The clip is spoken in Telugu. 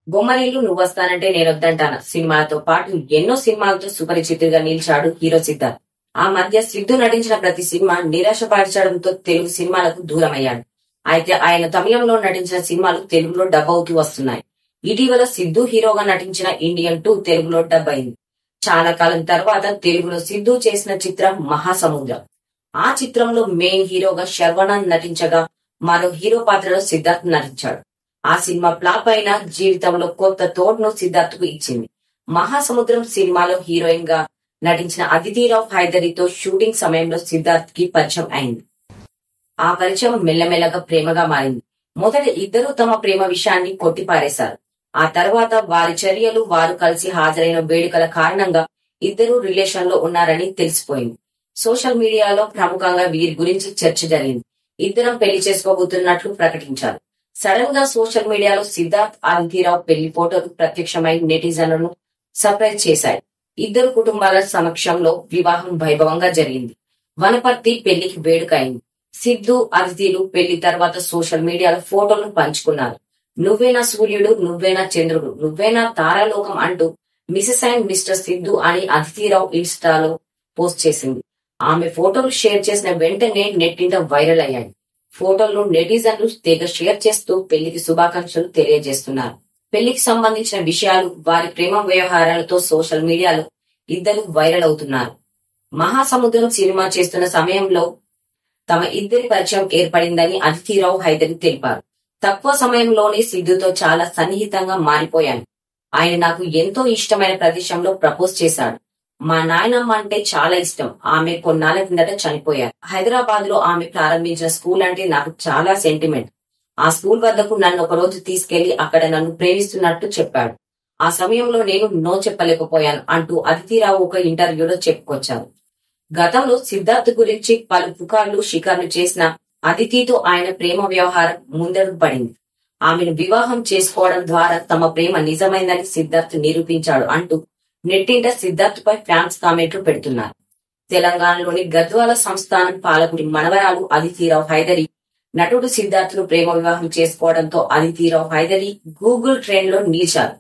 బొమ్మరిల్లు నువ్వొస్తానంటే నేనొద్దంటానా సినిమాలతో పాటు ఎన్నో సినిమాలతో సుపరిచితుడిగా నిలిచాడు హీరో సిద్ధార్థ్. ఆ మధ్య సిద్ధు నటించిన ప్రతి సినిమా నిరాశపరచడంతో తెలుగు సినిమాలకు దూరమయ్యాడు. అయితే ఆయన తమిళంలో నటించిన సినిమాలు తెలుగులో డబ్ అవుతూ వస్తున్నాయి. ఇటీవల సిద్ధు హీరోగా నటించిన ఇండియన్ 2 తెలుగులో డబ్ అయింది. చాలా కాలం తర్వాత తెలుగులో సిద్ధు చేసిన చిత్రం మహాసముద్రం. ఆ చిత్రంలో మెయిన్ హీరోగా శర్వణన్ నటించగా మరో హీరో పాత్రలో సిద్ధార్థ్ నటించాడు. ఆ సినిమా ఫ్లాప్ అయినా జీవితంలో కొత్త తోడ్ను సిద్ధార్థ్ కు ఇచ్చింది. మహాసముద్రం సినిమాలో హీరోయిన్ గా నటించిన అదితిరావు హైదరితో షూటింగ్ సమయంలో సిద్ధార్థ్ కి పరిచయం అయింది. ఆ పరిచయం మెల్లమెల్లగా ప్రేమగా మారింది. మొదట ఇద్దరూ తమ ప్రేమ విషయాన్ని కొట్టిపారేశారు. ఆ తర్వాత వారి చర్యలు, వారు కలిసి హాజరైన వేడుకల కారణంగా ఇద్దరూ రిలేషన్ లో ఉన్నారని తెలిసిపోయింది. సోషల్ మీడియాలో ప్రముఖంగా వీరి గురించి చర్చ జరిగింది. ఇద్దరం పెళ్లి చేసుకోబోతున్నట్లు ప్రకటించారు. సడన్ గా సోషల్ మీడియాలో సిద్ధార్థ్, అదితిరావు పెళ్లి ఫోటోలు ప్రత్యక్షమై నెటిజన్లను సర్ప్రైజ్ చేశాయి. ఇద్దరు కుటుంబాల సమక్షంలో వివాహం వైభవంగా జరిగింది. వనపర్తి పెళ్లికి వేడుక అయింది. సిద్ధు, అదితిలు పెళ్లి తర్వాత సోషల్ మీడియాలో ఫోటోలను పంచుకున్నారు. నువ్వేనా సూర్యుడు, నువ్వేనా చంద్రుడు, నువ్వేనా తారాలోకం అంటూ మిసెస్ అండ్ మిస్టర్ సిద్ధు అని అదితిరావు ఇన్స్టాలో పోస్ట్ చేసింది. ఆమె ఫోటోలు షేర్ చేసిన వెంటనే నెట్టింట వైరల్ అయ్యాయి. ఫోటోలను నెటిజన్లు తెగ షేర్ చేస్తూ పెళ్లికి శుభాకాంక్షలు తెలియజేస్తున్నారు. పెళ్లికి సంబంధించిన విషయాలు, వారి ప్రేమ వ్యవహారాలతో సోషల్ మీడియాలో ఇద్దరు వైరల్ అవుతున్నారు. మహాసముద్రం సినిమా చేస్తున్న సమయంలో తమ ఇద్దరి పరిచయం ఏర్పడిందని అదితిరావు హైదరి తెలిపారు. తక్కువ సమయంలోనే సిద్ధుతో చాలా సన్నిహితంగా మారిపోయాను. ఆయన నాకు ఎంతో ఇష్టమైన ప్రదేశంలో ప్రపోజ్ చేశాడు. మా నాయనమ్మ అంటే చాలా ఇష్టం. ఆమె కొన్నాళ్ల కిందట చనిపోయారు. హైదరాబాద్ లో ఆమె ప్రారంభించిన స్కూల్ అంటే నాకు చాలా సెంటిమెంట్. ఆ స్కూల్ వద్దకు నన్ను ఒక రోజు తీసుకెళ్లి అక్కడ నన్ను ప్రేమిస్తున్నట్టు చెప్పాడు. ఆ సమయంలో నేను నో చెప్పలేకపోయాను అంటూ అదితిరావు ఒక ఇంటర్వ్యూలో చెప్పుకొచ్చారు. గతంలో సిద్ధార్థ్ గురించి పలు పుకార్లు, షికార్లు చేసిన అదితితో ఆయన ప్రేమ వ్యవహారం ముందడుగు పడింది. ఆమెను వివాహం చేసుకోవడం ద్వారా తమ ప్రేమ నిజమైందని సిద్ధార్థ్ నిరూపించాడు అంటూ నెట్టింట సిద్ధార్థ్ పై ఫ్యాన్స్ కామెంట్లు పెడుతున్నారు. తెలంగాణలోని గద్వాల సంస్థానం పాలకుడి మనవరాలు అదితిరావు హైదరి నటుడు సిద్ధార్థ్ ను ప్రేమ వివాహం చేసుకోవడంతో అదితిరావు హైదరి గూగుల్ ట్రెండ్ లో నిలిచారు.